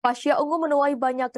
Pasha Ungu menuai banyak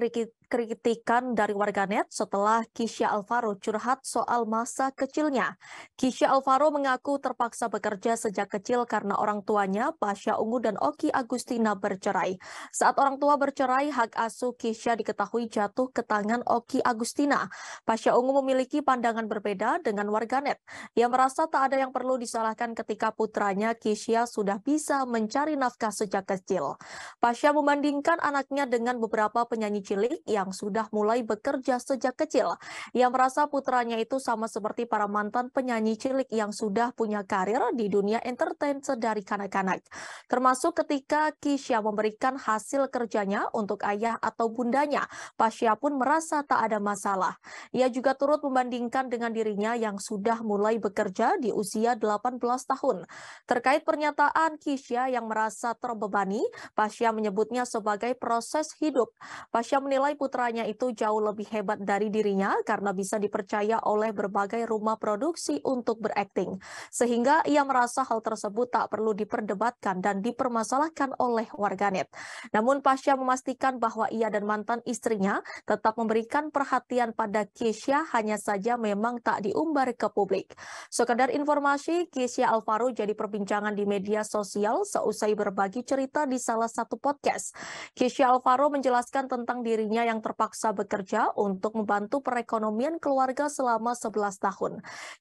kritikan dari warganet setelah Kisha Alvaro curhat soal masa kecilnya. Kisha Alvaro mengaku terpaksa bekerja sejak kecil karena orang tuanya, Pasha Ungu dan Oki Agustina bercerai. Saat orang tua bercerai, hak asuh Kisha diketahui jatuh ke tangan Oki Agustina. Pasha Ungu memiliki pandangan berbeda dengan warganet. Ia merasa tak ada yang perlu disalahkan ketika putranya Kisha sudah bisa mencari nafkah sejak kecil. Pasha membandingkan anaknya dengan beberapa penyanyi cilik yang sudah mulai bekerja sejak kecil. Ia merasa putranya itu sama seperti para mantan penyanyi cilik yang sudah punya karir di dunia entertain sedari kanak-kanak. Termasuk ketika Kisha memberikan hasil kerjanya untuk ayah atau bundanya, Pasha pun merasa tak ada masalah. Ia juga turut membandingkan dengan dirinya yang sudah mulai bekerja di usia 18 tahun. Terkait pernyataan Kisha yang merasa terbebani, Pasha menyebutnya sebagai proses hidup. Pasha menilai putranya itu jauh lebih hebat dari dirinya karena bisa dipercaya oleh berbagai rumah produksi untuk berakting. Sehingga ia merasa hal tersebut tak perlu diperdebatkan dan dipermasalahkan oleh warganet. Namun Pasha memastikan bahwa ia dan mantan istrinya tetap memberikan perhatian pada Kisha, hanya saja memang tak diumbar ke publik. Sekedar informasi, Kisha Alvaro jadi perbincangan di media sosial seusai berbagi cerita di salah satu podcast. Kisha Alvaro menjelaskan tentang dirinya yang terpaksa bekerja untuk membantu perekonomian keluarga selama 11 tahun.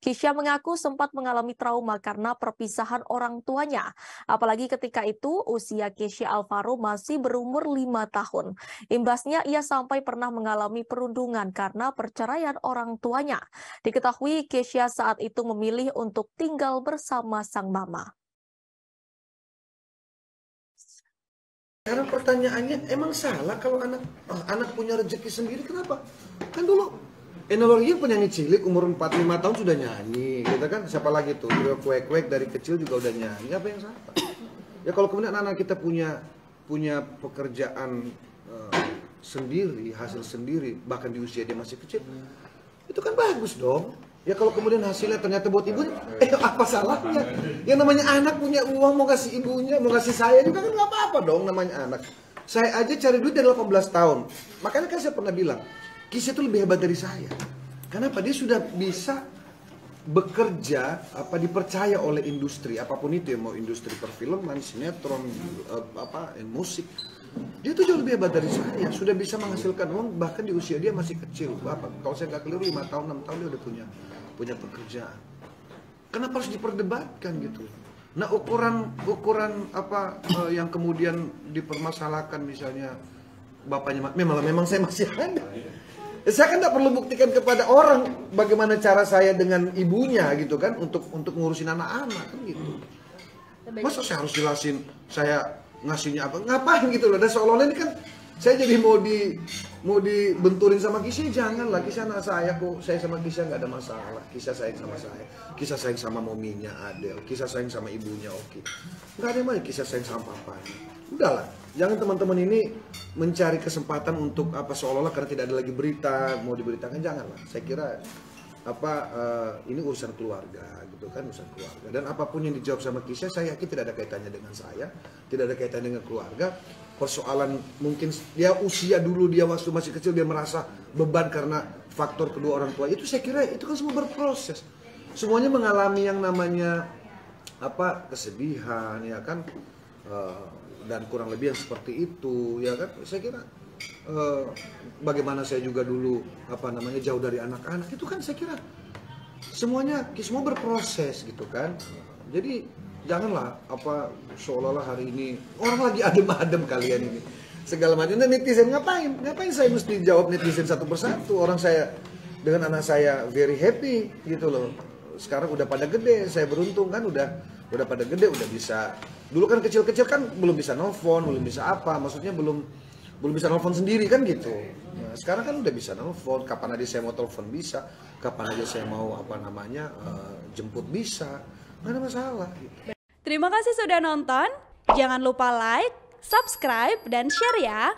Kisha mengaku sempat mengalami trauma karena perpisahan orang tuanya. Apalagi ketika itu usia Kisha Alvaro masih berumur 5 tahun. Imbasnya ia sampai pernah mengalami perundungan karena perceraian orang tuanya. Diketahui Kisha saat itu memilih untuk tinggal bersama sang mama. Sekarang pertanyaannya, emang salah kalau anak punya rezeki sendiri, kenapa? Kan dulu Enologi penyanyi cilik umur 4-5 tahun sudah nyanyi, gitu kan? Siapa lagi tuh? Kuek-kuek dari kecil juga udah nyanyi, apa yang salah? Ya kalau kemudian anak kita punya pekerjaan sendiri, hasil sendiri, bahkan di usia dia masih kecil, itu kan bagus dong. Ya kalau kemudian hasilnya ternyata buat ibunya, apa salahnya? Yang namanya anak punya uang, mau kasih ibunya, mau kasih saya juga kan nggak apa-apa dong, namanya anak. Saya aja cari duit dari 18 tahun. Makanya kan saya pernah bilang, Kisha itu lebih hebat dari saya. Kenapa? Dia sudah bisa bekerja, dipercaya oleh industri, apapun itu ya, mau industri perfilman, sinetron, musik. Dia tuh jauh lebih hebat dari saya, sudah bisa menghasilkan uang bahkan di usia dia masih kecil. Kalau saya nggak keliru 5 tahun, 6 tahun dia udah punya pekerjaan. Kenapa harus diperdebatkan gitu? Nah ukuran yang kemudian dipermasalahkan misalnya bapaknya, memang saya masih ada. Saya kan nggak perlu buktikan kepada orang bagaimana cara saya dengan ibunya gitu kan untuk ngurusin anak-anak kan gitu. Masa saya harus jelasin saya ngasihnya apa, ngapain gitu loh. Dan seolah-olah ini kan saya jadi mau dibenturin sama Kisha. Janganlah, Kisha anak saya kok, saya sama Kisha nggak ada masalah. Kisha sayang sama saya, Kisha sayang sama mominya Adel, Kisha sayang sama ibunya Oki. Nggak ada yang mana Kisha sayang sama papanya. Udahlah, jangan teman-teman ini mencari kesempatan untuk seolah-olah karena tidak ada lagi berita mau diberitakan, janganlah. Saya kira ini urusan keluarga gitu kan, urusan keluarga, dan apapun yang dijawab sama Kisha saya yakin tidak ada kaitannya dengan saya, tidak ada kaitannya dengan keluarga. Persoalan mungkin dia usia dulu, dia waktu masih kecil dia merasa beban karena faktor kedua orang tua, itu saya kira itu kan semua berproses, semuanya mengalami yang namanya kesedihan ya kan, dan kurang lebih yang seperti itu ya kan. Saya kira bagaimana saya juga dulu jauh dari anak-anak, itu kan saya kira semua berproses gitu kan. Jadi janganlah seolah-olah hari ini orang lagi adem-adem kalian ini segala macam. Dan netizen ngapain saya mesti jawab netizen satu persatu? Orang saya dengan anak saya very happy gitu loh. Sekarang udah pada gede, saya beruntung kan udah pada gede, udah bisa. Dulu kan kecil-kecil kan belum bisa nelfon, belum bisa maksudnya belum bisa nelfon sendiri kan gitu. Nah, sekarang kan udah bisa nelfon, kapan aja saya mau telepon bisa, kapan aja saya mau jemput bisa, nggak ada masalah gitu. Terima kasih sudah nonton, jangan lupa like, subscribe, dan share ya.